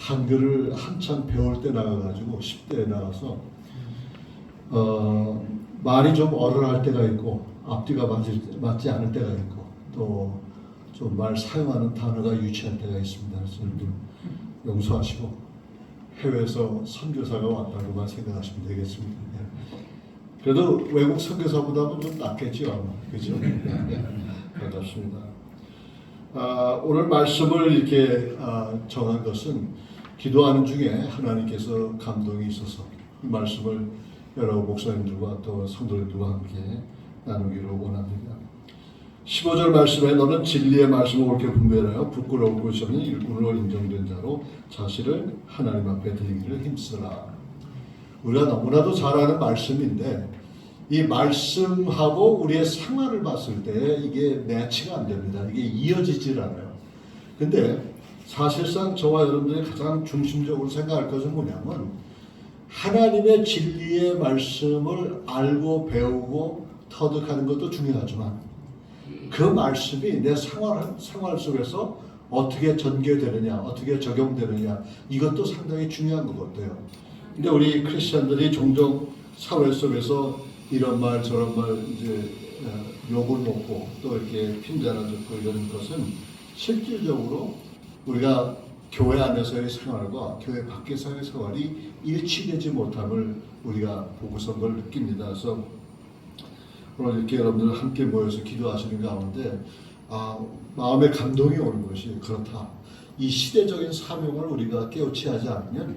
한글을 한참 배울 때 나가가지고 10대에 나가서 말이 좀 어른할 때가 있고 앞뒤가 맞지 않을 때가 있고 또 좀 말 사용하는 단어가 유치한 때가 있습니다. 그래서 좀 용서하시고 해외에서 선교사가 왔다고만 생각하시면 되겠습니다. 그래도 외국 선교사보다는 좀 낫겠죠, 아마. 그죠? 반갑습니다. 오늘 말씀을 이렇게 정한 것은 기도하는 중에 하나님께서 감동이 있어서 이 말씀을 여러 목사님들과 또 성도들과 함께 나누기를 원합니다. 15절 말씀에 너는 진리의 말씀을 옳게 분별하여 부끄러울 것이 없는 일꾼으로 인정된 자로 자신을 하나님 앞에 드리기를 힘쓰라. 우리가 너무나도 잘 아는 말씀인데 이 말씀하고 우리의 생활을 봤을 때 이게 매치가 안 됩니다. 이게 이어지질 않아요. 근데 사실상 저와 여러분들이 가장 중심적으로 생각할 것은 뭐냐면 하나님의 진리의 말씀을 알고 배우고 터득하는 것도 중요하지만 그 말씀이 내 생활 속에서 어떻게 전개되느냐, 어떻게 적용되느냐 이것도 상당히 중요한 것 같아요. 근데 우리 크리스천들이 종종 사회 속에서 이런 말 저런 말 이제 욕을 먹고 또 이렇게 핀잔을 듣고 이런 것은 실질적으로 우리가 교회 안에서의 생활과 교회 밖에서의 생활이 일치되지 못함을 우리가 보고서 그걸 느낍니다. 그래서 오늘 이렇게 여러분들 함께 모여서 기도하시는 가운데 마음에 감동이 오는 것이 그렇다. 이 시대적인 사명을 우리가 깨우치 하지 않으면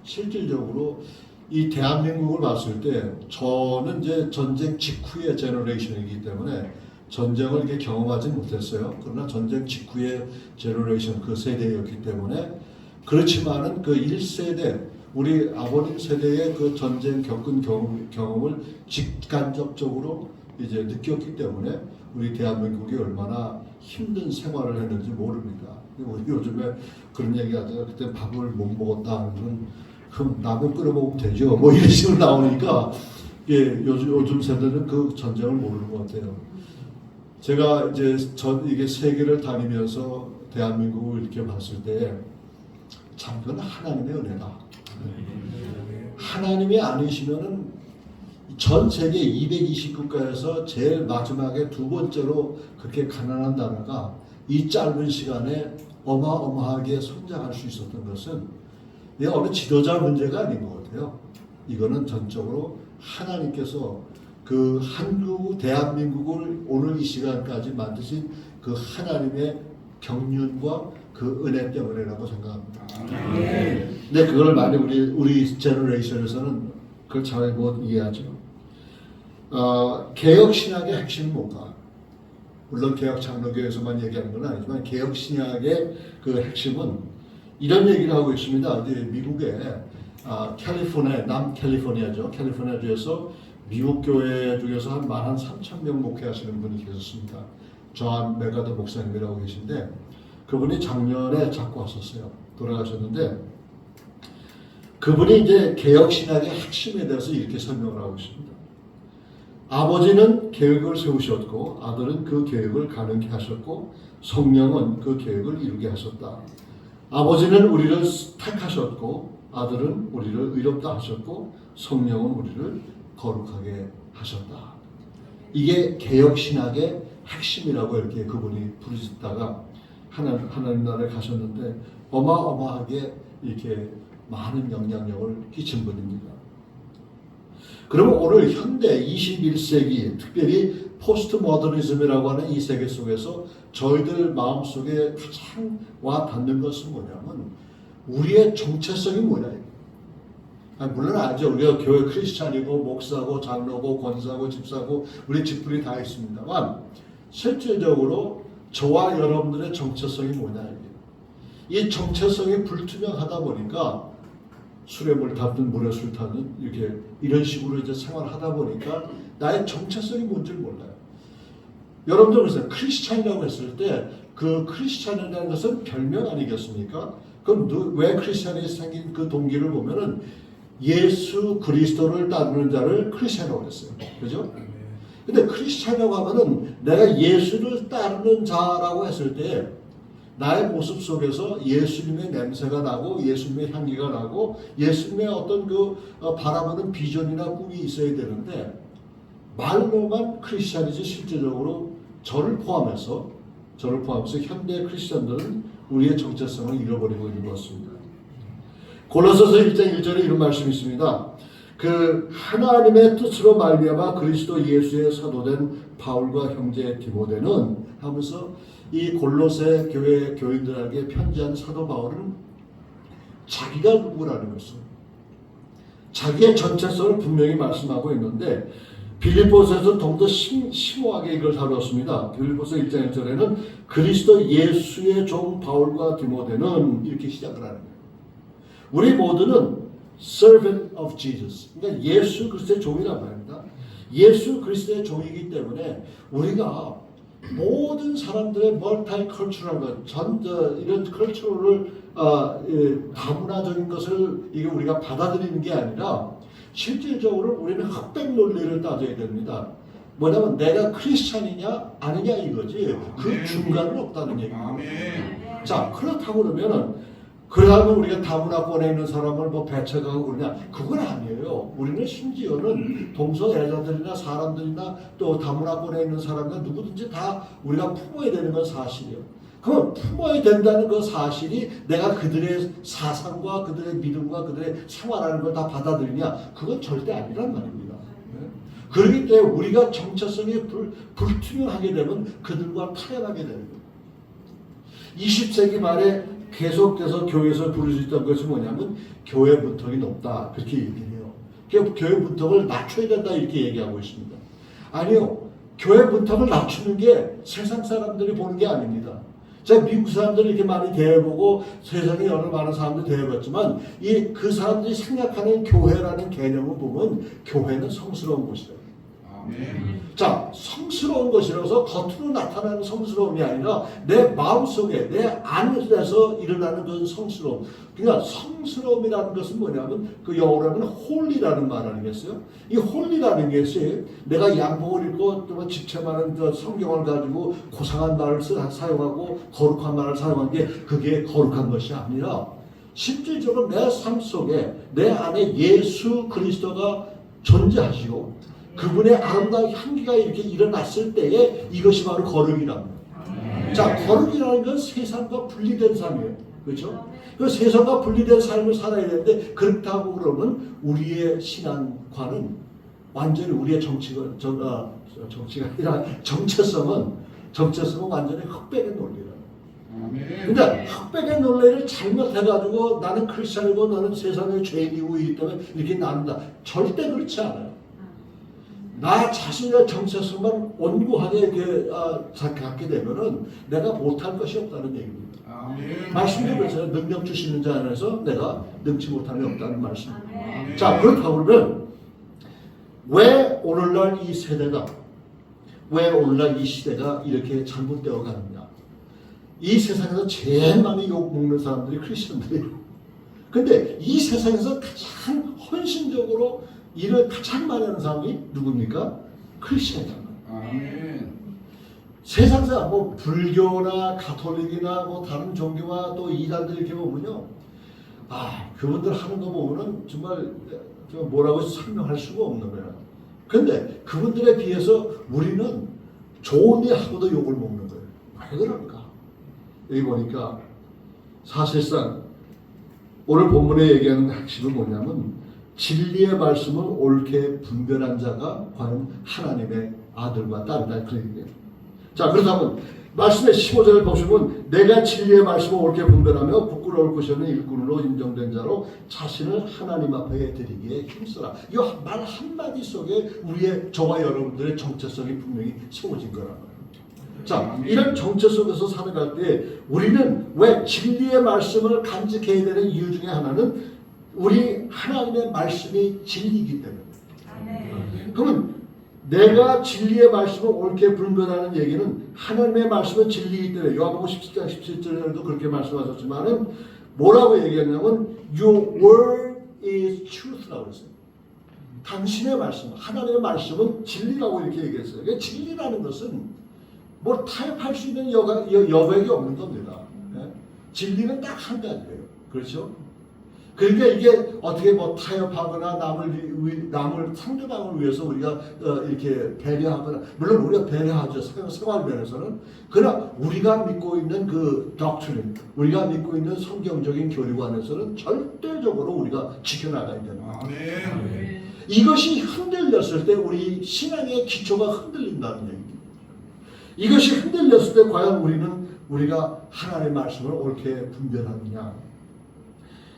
실질적으로 이 대한민국을 봤을 때 저는 이제 전쟁 직후의 제너레이션이기 때문에 전쟁을 이렇게 경험하지 못했어요. 그러나 전쟁 직후의 제너레이션 그 세대였기 때문에 그렇지만은 그 1세대 우리 아버님 세대의 그 전쟁 겪은 경험을 직간접적으로 이제 느꼈기 때문에 우리 대한민국이 얼마나 힘든 생활을 했는지 모릅니다. 우리 요즘에 그런 얘기하다가 그때 밥을 못 먹었다 하는 그럼 라면 끓여 먹으면 되죠. 뭐 이런 식으로 나오니까 요즘 세대는 그 전쟁을 모르는 것 같아요. 제가 이제 이게 세계를 다니면서 대한민국을 이렇게 봤을 때 참 그건 하나님의 은혜다. 하나님이 아니시면은 전 세계 220국가에서 제일 마지막에 두 번째로 그렇게 가난한 나라가 이 짧은 시간에 어마어마하게 성장할 수 있었던 것은 내가 어느 지도자 문제가 아닌 것 같아요. 이거는 전적으로 하나님께서 그 한국 대한민국을 오늘 이 시간까지 만드신 그 하나님의 경륜과 그 은혜 때문이라고 생각합니다. 근데 그걸 많이 우리 제너레이션에서는 그걸 잘 못 이해하죠. 개혁 신학의 핵심은 뭔가? 물론 개혁 장로교에서만 얘기하는 건 아니지만 개혁 신학의 그 핵심은 이런 얘기를 하고 있습니다. 미국의 캘리포니아, 남캘리포니아죠. 캘리포니아주에서 미국 교회 중에서 한 13,000명 목회하시는 분이 계셨습니다. 존 메가더 목사님이라고 계신데 그분이 작년에 잡고 왔었어요. 돌아가셨는데 그분이 이제 개혁 신학의 핵심에 대해서 이렇게 설명을 하고 있습니다. 아버지는 계획을 세우셨고 아들은 그 계획을 가능케 하셨고 성령은 그 계획을 이루게 하셨다. 아버지는 우리를 택하셨고 아들은 우리를 의롭다 하셨고 성령은 우리를 거룩하게 하셨다. 이게 개혁 신학의 핵심이라고 이렇게 그분이 부르셨다가 하나님 나라에 가셨는데 어마어마하게 이렇게 많은 영향력을 끼친 분입니다. 그러면 오늘 현대 21세기 특별히 포스트 모더니즘이라고 하는 이 세계 속에서 저희들 마음속에 가장 와 닿는 것은 뭐냐면 우리의 정체성이 뭐냐. 물론 알죠. 우리가 교회 크리스찬이고 목사고 장로고 권사고 집사고 우리 직분이 다 있습니다만 실질적으로 저와 여러분들의 정체성이 뭐냐. 이 정체성이 불투명하다 보니까 술에 물 타든 물에 술 타든 이런 식으로 이제 생활하다 보니까 나의 정체성이 뭔지를 몰라요. 여러분들 보세요. 크리스찬이라고 했을 때 그 크리스찬이라는 것은 별명 아니겠습니까? 그럼 왜 크리스찬이 생긴 그 동기를 보면은 예수 그리스도를 따르는 자를 크리스찬이라고 했어요. 그죠? 근데 크리스찬이라고 하면은 내가 예수를 따르는 자라고 했을 때 나의 모습 속에서 예수님의 냄새가 나고 예수님의 향기가 나고 예수님의 어떤 바라보는 비전이나 꿈이 있어야 되는데 말로만 크리스찬이지 실제적으로 저를 포함해서 현대 크리스찬들은 우리의 정체성을 잃어버리고 있는 것 같습니다. 골로새서 1장 1절에 이런 말씀이 있습니다. 그 하나님의 뜻으로 말미암아 그리스도 예수의 사도된 바울과 형제 디모데는 하면서 이 골로새 교회 교인들에게 편지한 사도 바울은 자기가 누구라는 것을 자기의 정체성을 분명히 말씀하고 있는데 빌립보서에서 좀 더 심오하게 이걸 다루었습니다. 빌립보서 1장 1절에는 그리스도 예수의 종 바울과 디모데는 이렇게 시작을 하는 거예요. 우리 모두는 servant of Jesus. 그러니까 예수 그리스도의 종이란 말입니다. 예수 그리스도의 종이기 때문에 우리가 모든 사람들의 멀티컬처럴한 것, 이런 컬처를 다문화적인 것을 이게 우리가 받아들이는 게 아니라 실질적으로 우리는 흑백 논리를 따져야 됩니다. 뭐냐면 내가 크리스찬이냐 아니냐 이거지 그 중간은 없다는 얘기입니다. 자 그렇다고 그러면 우리가 다문화권에 있는 사람을 배척하고 그러냐 그건 아니에요. 우리는 심지어는 동성애자들이나 사람들이나 또 다문화권에 있는 사람들 누구든지 다 우리가 품어야 되는 건 사실이에요. 그럼 품어야 된다는 그 사실이 내가 그들의 사상과 그들의 믿음과 그들의 생활하는 걸 다 받아들이냐 그건 절대 아니란 말입니다. 그렇기 때문에 우리가 정체성이 불투명하게 되면 그들과 타협하게 되는 거예요. 20세기 말에 계속해서 교회에서 부를 수 있던 것이 뭐냐면 교회 문턱이 높다 그렇게 얘기해요. 교회 문턱을 낮춰야 된다 이렇게 얘기하고 있습니다. 아니요. 교회 문턱을 낮추는 게 세상 사람들이 보는 게 아닙니다. 제가 미국 사람들을 이렇게 많이 대해보고 세상에 여러 많은 사람들 대해봤지만 그 사람들이 생각하는 교회라는 개념을 보면 교회는 성스러운 곳이다. 자, 성스러운 것이라서 겉으로 나타나는 성스러움이 아니라 내 마음속에 내 안에서 일어나는 것은 성스러움. 그러니까 성스러움이라는 것은 뭐냐면 그 영어로 하면 홀리라는 말 아니겠어요? 이 홀리라는 것이 내가 양복을 입고 또 집채만한 성경을 가지고 고상한 말을 사용하고 거룩한 말을 사용한 게 그게 거룩한 것이 아니라 실질적으로 내 삶 속에 내 안에 예수 그리스도가 존재하시고 그분의 아름다운 향기가 이렇게 일어났을 때에 이것이 바로 거룩이랍니다. 자, 거룩이라는 건 세상과 분리된 삶이에요. 그렇죠? 그 세상과 분리된 삶을 살아야 되는데 그렇다고 그러면 우리의 신앙과는 완전히 우리의 정치가 아니라 정체성은 완전히 흑백의 논리라. 근데 흑백의 논리를 잘못해가지고 나는 크리스찬이고 너는 세상의 죄인이고 이기 때문에 이렇게 나눈다. 절대 그렇지 않아요. 나 자신의 정체성만 온고하게 이렇게 갖게 되면은 내가 못할 것이 없다는 얘기입니다. 말씀도 그렇잖아요. 능력 주시는 자 안에서 내가 능치 못함이 없다는 말씀. 자, 그렇다고 그러면 왜 오늘날 이 세대가 왜 오늘날 이 시대가 이렇게 잘못되어 가느냐. 이 세상에서 제일 많이 욕먹는 사람들이 크리스천들이에요. 근데 이 세상에서 가장 헌신적으로 일을 가장 많이 하는 사람이 누굽니까? 크리스천이잖아요. 세상사 불교나 가톨릭이나 다른 종교와 또 이단들 이렇게 보면요, 그분들 하는 거 보면은 정말 뭐라고 설명할 수가 없는 거예요. 근데 그분들에 비해서 우리는 좋은 일 하고도 욕을 먹는 거예요. 왜 그럴까? 여기 보니까 사실상 오늘 본문에 얘기하는 핵심은 뭐냐면 진리의 말씀을 옳게 분별한 자가 과연 하나님의 아들과 딸이다 그런 얘기예요. 자, 그렇다면 말씀의 15절을 보시면 내가 진리의 말씀을 옳게 분별하며 부끄러울 것이 없는 일꾼으로 인정된 자로 자신을 하나님 앞에 드리기에 힘써라. 이 말 한마디 속에 우리의 저와 여러분들의 정체성이 분명히 세워진 거라는 거예요. 자, 이런 정체 속에서 살아갈 때 우리는 왜 진리의 말씀을 간직해야 되는 이유 중에 하나는 우리 하나님의 말씀이 진리이기 때문에. 그러면 내가 진리의 말씀을 옳게 분별하는 얘기는 하나님의 말씀은 진리이기 때문에 요한복음 17장 17절에도 그렇게 말씀하셨지만은 뭐라고 얘기했냐면 Your word is truth라고 했어요. 당신의 말씀, 하나님의 말씀은 진리라고 이렇게 얘기했어요. 진리라는 것은 뭐 타협할 수 있는 여백이 없는 겁니다. 진리는 딱 한 가지예요. 그렇죠? 그러니까 이게 어떻게 뭐 타협하거나 남을 상대방을 위해서 우리가 이렇게 배려하거나, 물론 우리가 배려하죠. 생활 면에서는. 그러나 우리가 믿고 있는 그 doctrine, 우리가 믿고 있는 성경적인 교리관에서는 절대적으로 우리가 지켜나가야 되는 거예요. 아멘. 이것이 흔들렸을 때 우리 신앙의 기초가 흔들린다는 얘기입니다. 이것이 흔들렸을 때 과연 우리가 하나님의 말씀을 옳게 분별하느냐.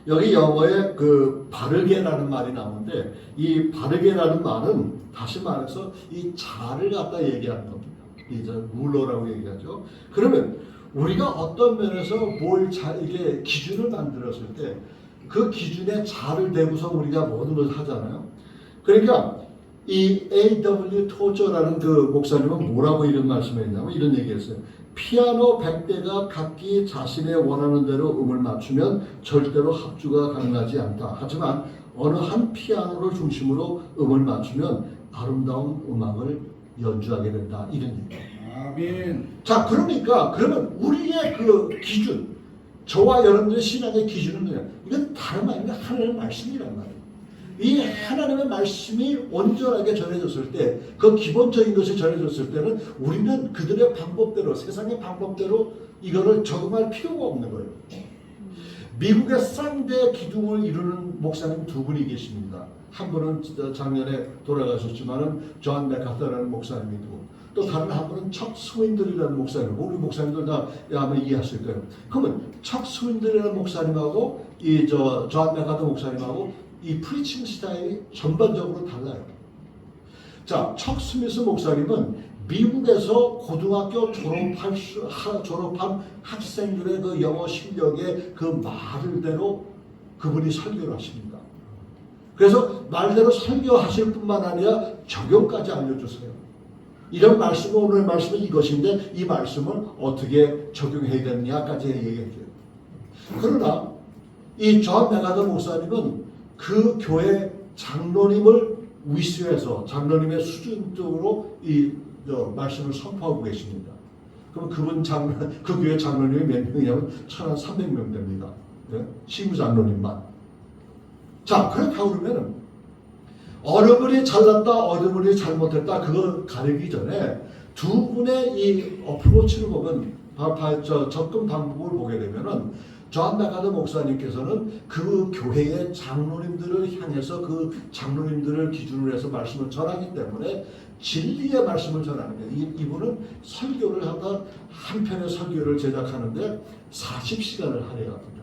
여기 영어에 그 바르게라는 말이 나오는데, 이 바르게라는 말은 다시 말해서 이 자를 갖다 얘기하는 겁니다. 이제 룰러라고 얘기하죠. 그러면 우리가 어떤 면에서 이게 기준을 만들었을 때 그 기준에 자를 대고서 우리가 모든 것을 하잖아요. 그러니까 이 A.W. 토저라는 그 목사님은 뭐라고 이런 말씀을 했냐면 이런 얘기했어요. 피아노 100대가 각기 자신의 원하는 대로 음을 맞추면 절대로 합주가 가능하지 않다. 하지만 어느 한 피아노를 중심으로 음을 맞추면 아름다운 음악을 연주하게 된다. 이런 얘기예요. 아멘. 자, 그러면 우리의 그 기준, 저와 여러분들의 신앙의 기준은 뭐냐? 이건 다름 아니라 하나님의 말씀이란 말이에요. 이 하나님의 말씀이 온전하게 전해졌을 때, 그 기본적인 것이 전해졌을 때는 우리는 그들의 방법대로, 세상의 방법대로 이거를 적응할 필요가 없는 거예요. 미국의 쌍대 기둥을 이루는 목사님 두 분이 계십니다. 한 분은 작년에 돌아가셨지만은 존 맥카터라는 목사님이고, 또 다른 한 분은 척 스윈들이라는 목사님. 우리 목사님들 다 아마 이해하실 거예요. 그러면 척 스윈들이라는 목사님하고 존 맥카터 목사님하고 이 프리칭 스타일이 전반적으로 달라요. 자, 척 스미스 목사님은 미국에서 고등학교 졸업한 학생들의 그 영어 실력의 그 말대로 그분이 설교를 하십니다. 그래서 말대로 설교하실 뿐만 아니라 적용까지 알려주세요. 이런 말씀은, 오늘 말씀은 이것인데 이 말씀을 어떻게 적용해야 되느냐까지 얘기해줘요. 그러나 이 존 맥카터 목사님은 그 교회 장로님을 위시해서 장로님의 수준적으로 이 말씀을 선포하고 계십니다. 그럼 그 교회 장로님이 몇 명이냐면 1,300명 됩니다. 네? 시무 장로님만. 자, 그렇다고 그러면은 어느 분이 잘났다, 어느 분이 잘못했다, 그걸 가리기 전에 두 분의 이 어프로치를 보면, 접근 방법을 보게 되면은 존 맥카터 목사님께서는 그 교회의 장로님들을 향해서 그 장로님들을 기준으로 해서 말씀을 전하기 때문에 진리의 말씀을 전하는 거예요. 이분은 설교를 하다 한 편의 설교를 제작하는데 40시간을 할애합니다.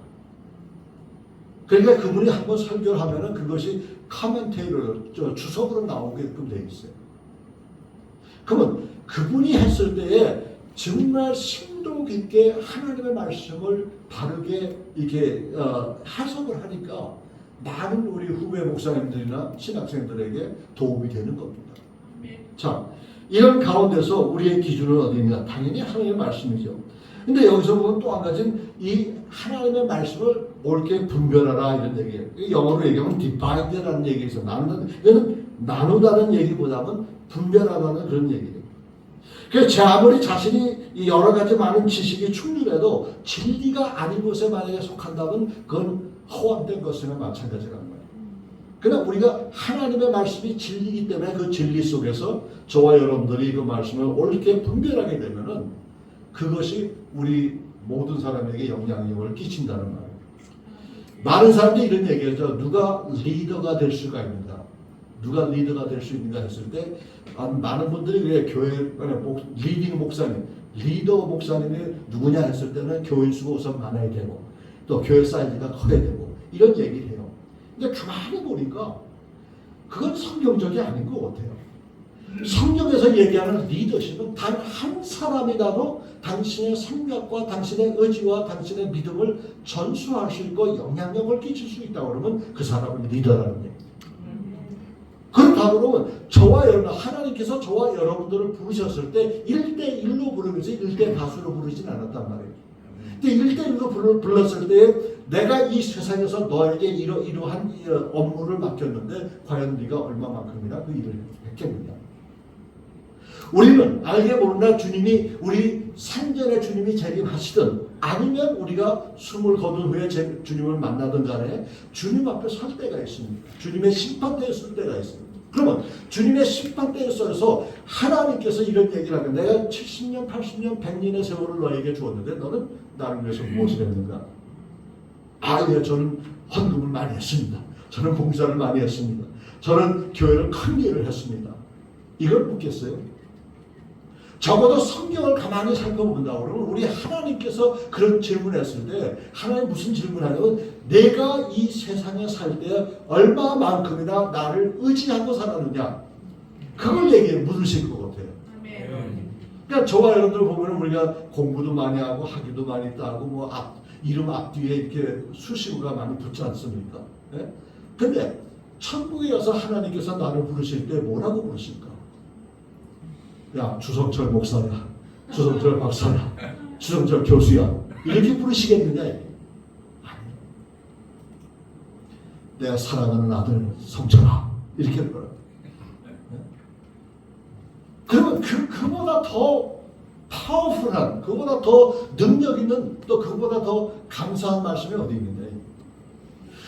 그러니까 그분이 한번 설교를 하면은 그것이 커멘테이터로 주석으로 나오게끔 되어 있어요. 그러면 그분이 했을 때에 정말 심도 깊게 하나님의 말씀을 바르게 이렇게 해석을 하니까 많은 우리 후배 목사님들이나 신학생들에게 도움이 되는 겁니다. 자, 이런 가운데서 우리의 기준은 어디인가? 당연히 하나님의 말씀이죠. 근데 여기서 보면 또 한 가지는 이 하나님의 말씀을 옳게 분별하라 이런 얘기예요. 영어로 얘기하면 divide라는 얘기에서 이거는 나누다는 얘기보다는 분별하다는 그런 얘기예요. 그래서 아무리 자신이 여러 가지 많은 지식이 충분해도 진리가 아닌 것에 만약에 속한다면 그건 허황된 것이나 마찬가지라는 거예요. 그러나 우리가 하나님의 말씀이 진리이기 때문에 그 진리 속에서 저와 여러분들이 그 말씀을 옳게 분별하게 되면은 그것이 우리 모든 사람에게 영향력을 끼친다는 말이에요. 많은 사람들이 이런 얘기하죠. 누가 리더가 될 수가 있는가? 누가 리더가 될 수 있는가 했을 때 많은 분들이 왜 교회 리딩 목사님, 리더 목사님이 누구냐 했을 때는 교인 수가 우선 많아야 되고 또 교회 사이즈가 커야 되고 이런 얘기를 해요. 근데 가만히 보니까 그건 성경적이 아닌 것 같아요. 성경에서 얘기하는 리더십은 단 한 사람이라도 당신의 생각과 당신의 의지와 당신의 믿음을 전수할 수 있고 영향력을 끼칠 수 있다고 그러면 그 사람은 리더라는 얘기예요. 그렇다고 그러면 저와 여러분, 하나님께서 저와 여러분들을 부르셨을 때 1대1로 부르면서 1대 다수로 부르진 않았단 말이에요. 근데 1대1로 불렀을 때 내가 이 세상에서 너에게 이러한 업무를 맡겼는데 과연 네가 얼마만큼이나 그 일을 했겠느냐. 우리는 알게 모르나 주님이 우리 생전에 주님이 재림하시던 아니면 우리가 숨을 거둔 후에 주님을 만나던 간에 주님 앞에 설 때가 있습니다. 주님의 심판대에 설 때가 있습니다. 그러면 주님의 심판대에 서서 하나님께서 이런 얘기를 하면 내가 70년, 80년, 100년의 세월을 너에게 주었는데 너는 나를 위해서 무엇을 했는가? 예, 저는 헌금을 많이 했습니다. 저는 봉사를 많이 했습니다. 저는 교회를 큰 일을 했습니다. 이걸 묻겠어요? 적어도 성경을 가만히 살펴본다 그러면 우리 하나님께서 그런 질문했을 때 하나님 무슨 질문하냐면 내가 이 세상에 살 때 얼마만큼이나 나를 의지하고 살았느냐 그걸 물으실 것 같아요. 그러니까 저와 여러분들 보면 우리가 공부도 많이 하고 학위도 많이 따고 뭐 이름 앞뒤에 이렇게 수식어가 많이 붙지 않습니까? 예? 근데 천국에 가서 하나님께서 나를 부르실 때 뭐라고 부르실까? 야, 주성철 목사야, 주성철 박사야, 주성철 교수야 이렇게 부르시겠느냐? 아니. 내가 사랑하는 아들 성철아 이렇게 부르. 그러면 그보다 더 파워풀한, 그보다 더 능력 있는, 또 그보다 더 감사한 말씀이 어디 있느냐?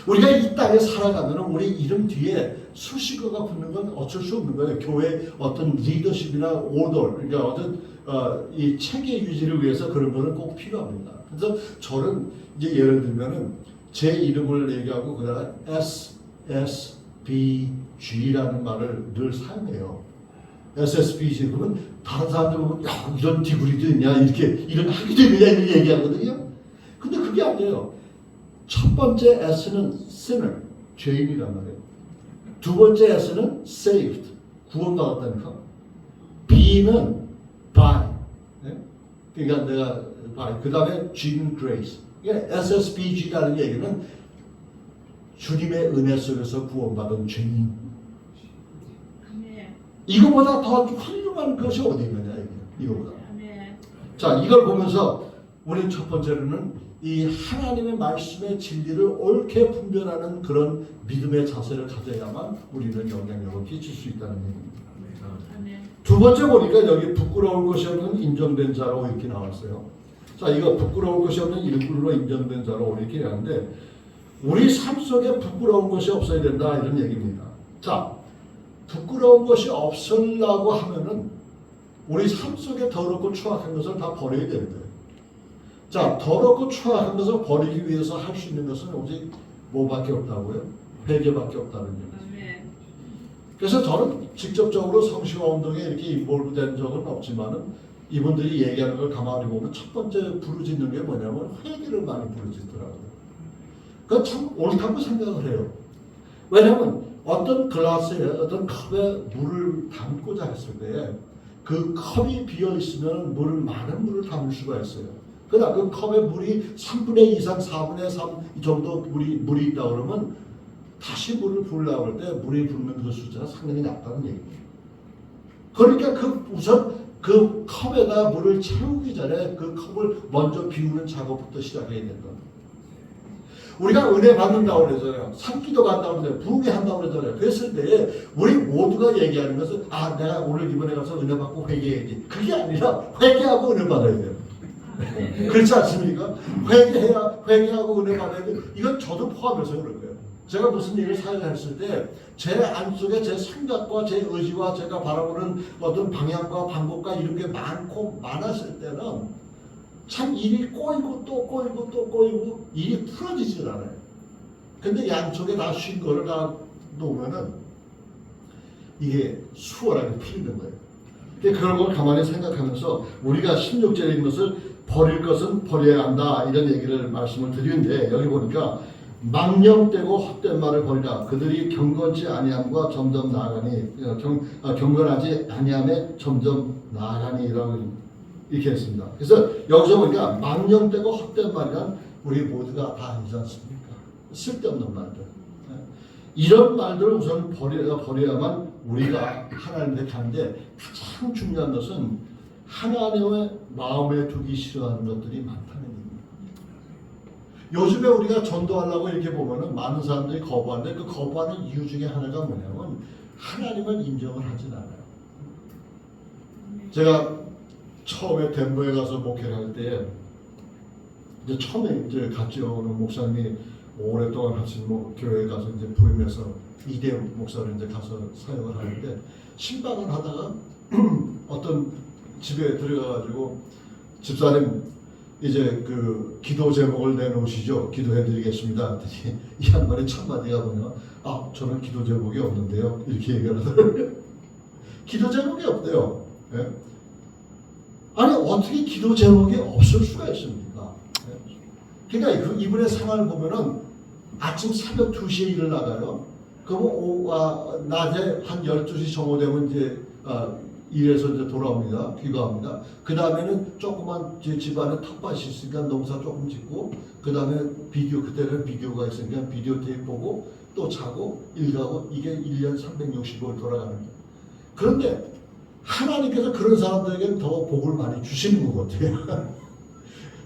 우리가 이 땅에 살아가면 우리 이름 뒤에 수식어가 붙는 건 어쩔 수 없는 거예요. 교회 어떤 리더십이나 오더, 그러니까 어떤 이 체계 유지를 위해서 그런 거는 꼭 필요합니다. 그래서 저는 이제 예를 들면은 제 이름을 얘기하고 그다음에 SSBG라는 말을 늘 사용해요. SSBG 그러면 다른 사람들 보면 야 이런 디그리도 있냐 이렇게 이런 학위도 있냐 이렇게 얘기하거든요. 근데 그게 아니에요. 첫 번째 S는 sinner, 죄인이란 말이에요. 두 번째 S는 saved, 구원받았다니까. B는 by, 네? 그러니까 내가 by, 그 다음에 G는 grace. 그러니까 SSBG라는 얘기는 주님의 은혜 속에서 구원받은 죄인. 이거보다 더 훌륭한 것이 어디 있느냐 이거보다. 자, 이걸 보면서 우리는 첫 번째로는 이 하나님의 말씀의 진리를 옳게 분별하는 그런 믿음의 자세를 가져야만 우리는 영향력을 끼칠 수 있다는 얘기입니다. 두 번째 보니까 여기 부끄러울 것이 없는 인정된 자로 이렇게 나왔어요. 자, 이거 부끄러울 것이 없는 일꾼으로 인정된 자로 이렇게 하는데 우리 삶 속에 부끄러운 것이 없어야 된다 이런 얘기입니다. 자, 부끄러운 것이 없으려고 하면은 우리 삶 속에 더럽고 추악한 것을 다 버려야 되는 거예요. 자, 더럽고 추악한 것을 버리기 위해서 할 수 있는 것은 오직 뭐밖에 없다고요? 회개밖에 없다는 얘기죠. 그래서 저는 직접적으로 성시화 운동에 이렇게 인볼브된 적은 없지만은 이분들이 얘기하는 걸 가만히 보면 첫 번째 부르짖는 게 뭐냐면 회개를 많이 부르짖더라고요. 그건 참 옳다고 생각을 해요. 왜냐하면 어떤 글라스에 어떤 컵에 물을 담고자 했을 때 그 컵이 비어 있으면 많은 물을 담을 수가 있어요. 그러나 그 컵에 물이 3분의 2 이상 4분의 3 정도 물이 있다 그러면 다시 물을 부으려고 할 때 물이 붓는 그 숫자가 상당히 낮다는 얘기예요. 그러니까 우선 그 컵에다 물을 채우기 전에 그 컵을 먼저 비우는 작업부터 시작해야 된다. 우리가 은혜 받는다고 그러잖아요. 산기도 간다고 그러잖아요. 부흥회 한다고 그러잖아요. 그랬을 때 우리 모두가 얘기하는 것은 내가 오늘 이번에 가서 은혜 받고 회개해야지. 그게 아니라 회개하고 은혜 받아야 돼요. 그렇지 않습니까? 회개하고 은혜 받아야 돼요. 이건 저도 포함해서 그런 거예요. 제가 무슨 일을 사회했을 때 제 안속에 제 생각과 제 의지와 제가 바라보는 어떤 방향과 방법과 이런 게 많았을 때는 참 일이 꼬이고 또 꼬이고 또 꼬이고 일이 풀어지질 않아요. 근데 양쪽에 다 쉰 거를 다 놓으면은 이게 수월하게 풀리는 거예요. 그런 걸 가만히 생각하면서 우리가 16절에 있는 것을 버릴 것은 버려야 한다 이런 얘기를 말씀을 드리는데 여기 보니까 망령되고 헛된 말을 버리라. 그들이 경건치 아니함과 점점 나아가니 경건하지 아니함에 점점 나아가니라고 이렇게 했습니다. 그래서 여기서 보니까 망령되고 헛된 말이란 우리 모두가 다 아니지 않습니까? 쓸데없는 말들. 이런 말들을 우선 버려야만 우리가 하나님께 가는데 가장 중요한 것은 하나님의 마음에 두기 싫어하는 것들이 많다는 얘기입니다. 요즘에 우리가 전도하려고 이렇게 보면은 많은 사람들이 거부하는데 그 거부하는 이유 중에 하나가 뭐냐면 하나님을 인정을 하진 않아요. 제가 처음에 덴버에 가서 목회를 할 때 이제 처음에 이제 갔죠. 목사님이 오랫동안 하신 교회에 가서 이제 부임해서 이대영 목사를 이제 가서 사역을 하는데 신방을 하다가 어떤 집에 들어가가지고 집사님 이제 그 기도 제목을 내놓으시죠. 기도해드리겠습니다. 그랬더니 이 양반의 첫 마디가 뭐냐? 아, 저는 기도 제목이 없는데요. 이렇게 얘기를 하더라고요. 기도 제목이 없대요. 예? 아니 어떻게 기도 제목이 없을 수가 있습니까? 예? 그러니까 이분의 생활을 보면은 아침 새벽 2시에 일을 나가요. 그러면 낮에 한 12시 정오 되면 이제 일해서 이제 돌아옵니다. 귀가합니다. 그 다음에는 조그만 집안에 텃밭이 있으니까 농사 조금 짓고, 그 다음에 비디오, 그때는 비디오가 있으니까 비디오 테이프 보고 또 자고 일 가고, 이게 1년 365일 돌아가는 거예요. 그런데 하나님께서 그런 사람들에게는 더 복을 많이 주시는 것 같아요.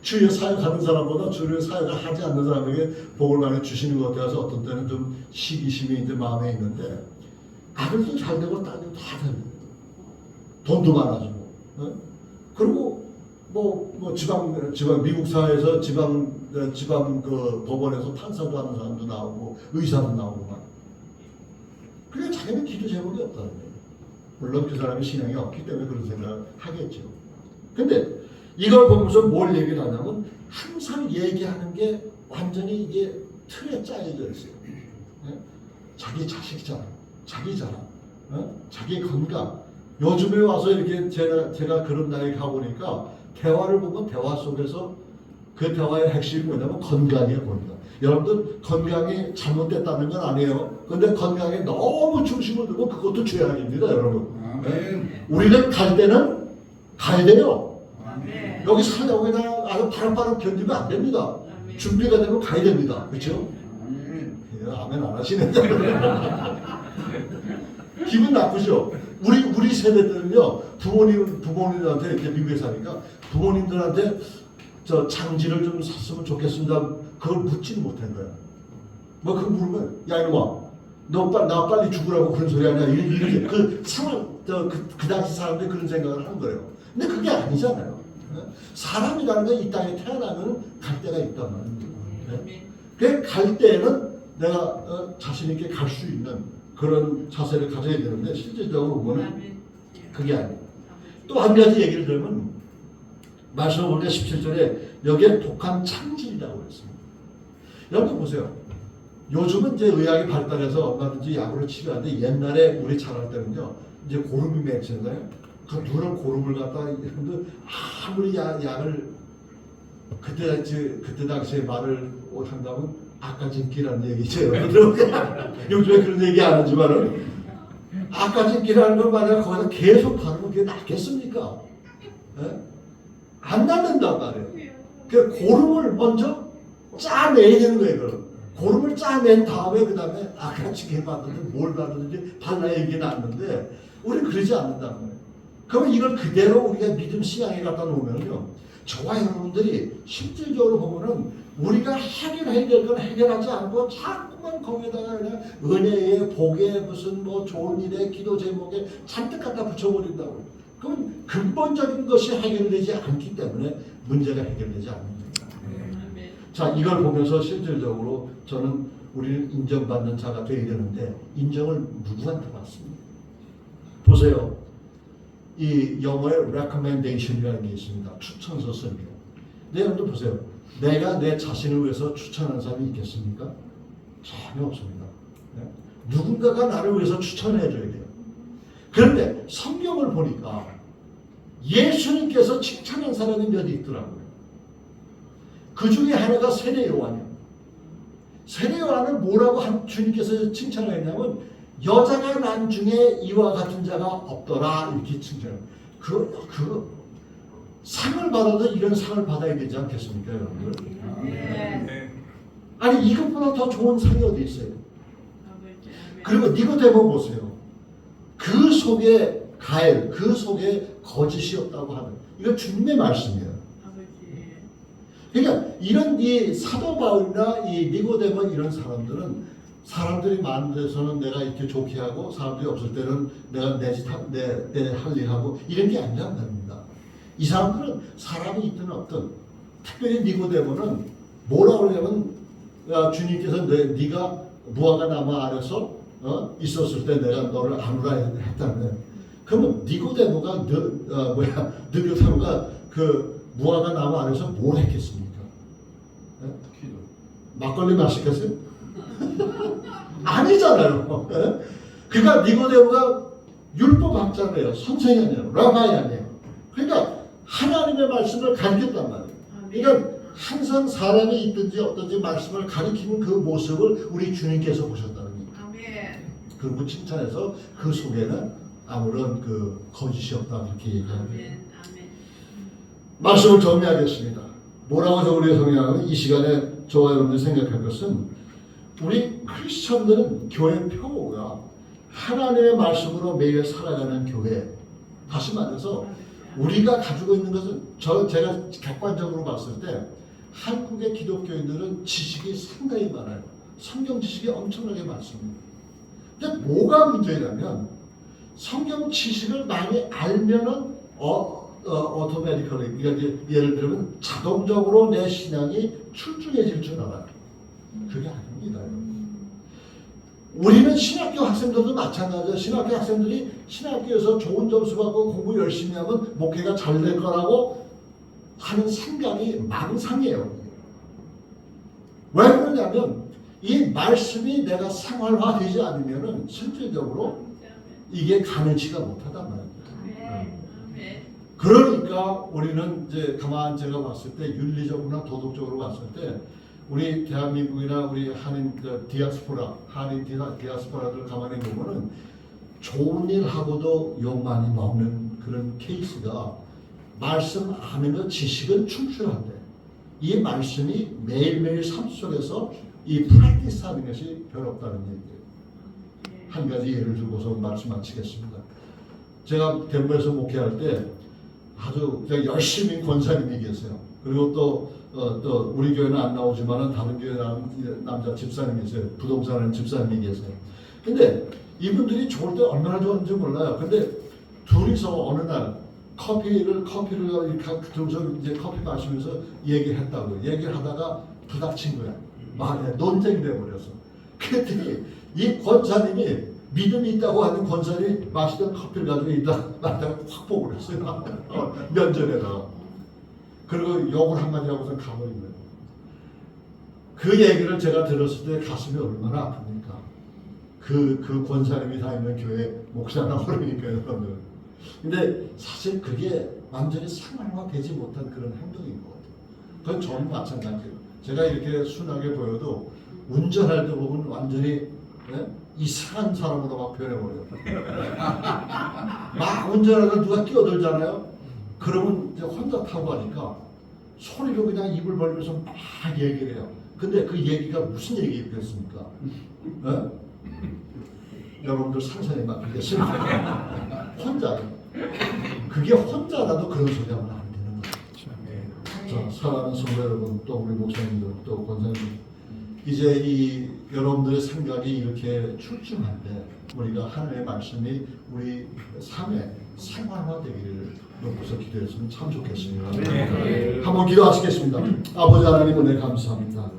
주의 사역하는 사람보다 주의 사역을 하지 않는 사람에게 복을 많이 주시는 것 같아서 어떤 때는 좀 시기심이 이제 마음에 있는데, 아들도 잘 되고 딸도 다 됩니다. 돈도 많아지고, 그리고 지방 미국 사회에서 지방 그 법원에서 판사도 하는 사람도 나오고 의사도 나오고 막. 그러니까 자기는 기도 제목이 없다는 거예요. 물론 그 사람이 신앙이 없기 때문에 그런 생각을 하겠죠. 근데 이걸 보면서 뭘 얘기를 하냐면 항상 얘기하는 게 완전히 이게 틀에 짜여져 있어요. 자기 자식 자랑, 자기 자랑, 자기 건강. 요즘에 와서 이렇게 제가 그런 나이에 가보니까 대화를 보면 대화 속에서 그 대화의 핵심이 뭐냐면 건강이에요, 건강. 여러분들 건강이 잘못됐다는 건 아니에요. 근데 건강에 너무 중심을 두고 그것도 죄악입니다, 여러분. 네? 우리는 갈 때는 가야 돼요. 아멘. 여기 살려고 그냥 아주 바람바람 견디면 안 됩니다. 아멘. 준비가 되면 가야 됩니다. 그렇죠? 아멘 안 하시네. 기분 나쁘죠? 우리 세대들은요, 부모님들한테 이렇게 미국에 사니까 부모님들한테 저 장지를 좀 샀으면 좋겠습니다. 그걸 묻지는 못한 거야. 뭐 그거 물으면 야 이놈아, 나 빨리 죽으라고 그런 소리 하냐 이렇게 그 상황 그 당시 사람들이 그런 생각을 하는 거예요. 근데 그게 아니잖아요. 사람이라는 건 이 땅에 태어나면 갈 때가 있단 말이에요. 그 갈 때에는 내가 자신 있게 갈 수 있는 그런 자세를 가져야 되는데 실질적으로 보면 그게 아니에요. 또 한 가지 얘기를 들으면 말씀을 보니까 17절에 여기에 독한 창질이라고 했습니다. 여러분 보세요. 요즘은 이제 의학이 발달해서 얼마든지 약으로 치료하는데 옛날에 우리 자랄 때는요, 이제 고름이 맺잖아요. 그 누런 고름을 갖다가 아무리 약을 그때 당시에 말을 한다면 아까진기라는 얘기죠. 요즘에 그런 얘기 안 하지만은 아까진기라는 걸 만약 거기서 계속 바르면 그게 낫겠습니까? 안 낫는단 말이에요. 그 고름을 먼저 짜내야 되는 거예요. 그럼 고름을 짜낸 다음에 그 다음에 아까진기 받든지 뭘 받든지 발라야 이게 낫는데 우리는 그러지 않는단 말이에요. 그러면 이걸 그대로 우리가 믿음 신앙에 갖다 놓으면요, 저와 여러분들이 실질적으로 보면은 우리가 해결해야 될 건 해결하지 않고 자꾸만 거기에다가 그냥 은혜에 복에 무슨 좋은 일에 기도 제목에 잔뜩 갖다 붙여버린다고. 그럼 근본적인 것이 해결되지 않기 때문에 문제가 해결되지 않습니다. 자, 이걸 보면서 실질적으로 저는 우리는 인정받는 자가 되어야 되는데 인정을 누구한테 받습니까? 보세요. 이 영어에 recommendation이라는 게 있습니다. 추천서 씁니다. 네, 여러분들 보세요. 내가 내 자신을 위해서 추천하는 사람이 있겠습니까? 전혀 없습니다. 네? 누군가가 나를 위해서 추천해 줘야 돼요. 그런데 성경을 보니까 예수님께서 칭찬한 사람이 몇 있더라고요. 그 중에 하나가 세례 요한이에요. 세례 요한을 뭐라고 주님께서 칭찬을 했냐면 여자가 난 중에 이와 같은 자가 없더라 이렇게 칭찬해요. 그 상을 받아도 이런 상을 받아야 되지 않겠습니까, 여러분들? 네. 아니 이것보다 더 좋은 상이 어디 있어요? 그리고 니고데모 보세요. 그 속에 가엘, 그 속에 거짓이 없다고 하는 이건 주님의 말씀이에요. 그러니까 이런 이 사도 바울이나 이 니고데모 이런 사람들은 사람들이 많은 데서는 내가 이렇게 좋게 하고 사람들이 없을 때는 내가 내 할 일 하고 이런 게 아니란 말입니다. 이 사람들은 사람이 있든 없든 특별히 니고데모는 뭐라고 그러냐면 주님께서 네가 무화과 나무 아래서 있었을 때 내가 너를 아누라 했다는. 그러면 니고데모가 느교사가 그 무화과 나무 아래서 뭘 했겠습니까? 막걸리 마시겠어요? 아니잖아요. 그러니까 니고데모가 율법학자예요. 선생이 아니에요. 라바이 아니에요. 그러니까 하나님의 말씀을 가르쳤단 말이에요. 그러니까 항상 사람이 있든지 어떤지 말씀을 가리키는 그 모습을 우리 주님께서 보셨다는 얘기예요. 그리고 칭찬해서 그 속에는 아무런 그 거짓이 없다 그렇게 얘기합니다. 말씀을 정리하겠습니다. 뭐라고 정리해 성경은 이 시간에 저와 여러분들이 생각할 것은 우리 크리스천들은 교회 표가 하나님의 말씀으로 매일 살아가는 교회. 다시 말해서 우리가 가지고 있는 것은 제가 객관적으로 봤을 때 한국의 기독교인들은 지식이 상당히 많아요. 성경 지식이 엄청나게 많습니다. 근데 뭐가 문제냐면 성경 지식을 많이 알면은 automatically, 그러니까 예를 들면 자동적으로 내 신앙이 출중해질 줄 알아요. 그게 아닙니다. 우리는 신학교 학생들도 마찬가지예요. 신학교 학생들이 신학교에서 좋은 점수 받고 공부 열심히 하면 목회가 잘 될 거라고 하는 생각이 망상이에요. 왜 그러냐면 이 말씀이 내가 생활화되지 않으면 실질적으로 이게 가능치가 못하단 말이에요. 그러니까 우리는 이제 가만 제가 봤을 때 윤리적으로나 도덕적으로 봤을 때 우리 대한민국이나 우리 한인 디아스포라, 한인 디아스포라들 가만히 보면은 좋은 일 하고도 욕 많이 먹는 그런 케이스가 말씀 아는 지식은 충분한데 이 말씀이 매일매일 삶 속에서 이 프랙티스 하는 것이 별로 없다는 얘기예요. 한 가지 예를 들고서 말씀 마치겠습니다. 제가 덴버에서 목회할 때 아주 열심히 권사님이 계세요. 그리고 또 우리 교회는 안 나오지만은 다른 교회 남자 집사님이 계세요. 부동산하는 집사님이 계세요. 근데 이분들이 좋을 때 얼마나 좋은지 몰라요. 근데 둘이서 어느 날 커피를 이렇게 둘이서 이제 커피 마시면서 얘기했다고. 얘기를 하다가 부닥친 거야. 말에 논쟁이 돼버렸어. 그랬더니 이 권사님이 믿음이 있다고 하는 권사님이 마시던 커피를 가지고 나한테 확 보고 그랬어요. 면전에다가. 그리고 욕을 한마디 하고서 가버린 거예요. 그 얘기를 제가 들었을 때 가슴이 얼마나 아픕니까? 그 권사님이 다니는 교회 목사라고 그러니까요. 근데 사실 그게 완전히 생활화되지 못한 그런 행동인 것 같아요. 그건 저는 마찬가지예요. 제가 이렇게 순하게 보여도 운전할 때 보면 완전히 이상한 사람으로 막 변해버려요. 막 운전하다가 누가 끼어들잖아요. 그러면 이제 혼자 타고 가니까 소리로 그냥 입을 벌리면서 막 얘기를 해요. 근데 그 얘기가 무슨 얘기겠습니까? 여러분들 상상해 맡기겠습니다. 혼자요. 그게 혼자라도 그런 소리 하면 안 되는 거예요. 자, 사랑하는 성도 여러분, 또 우리 목사님들, 또 권사님, 이제 이 여러분들의 생각이 이렇게 출중한데 우리가 하나님의 말씀이 우리 삶에 생활화되기를 놓고서 기도했으면 참 좋겠습니다. 한번 기도하시겠습니다. 아버지 하나님 은혜 감사합니다.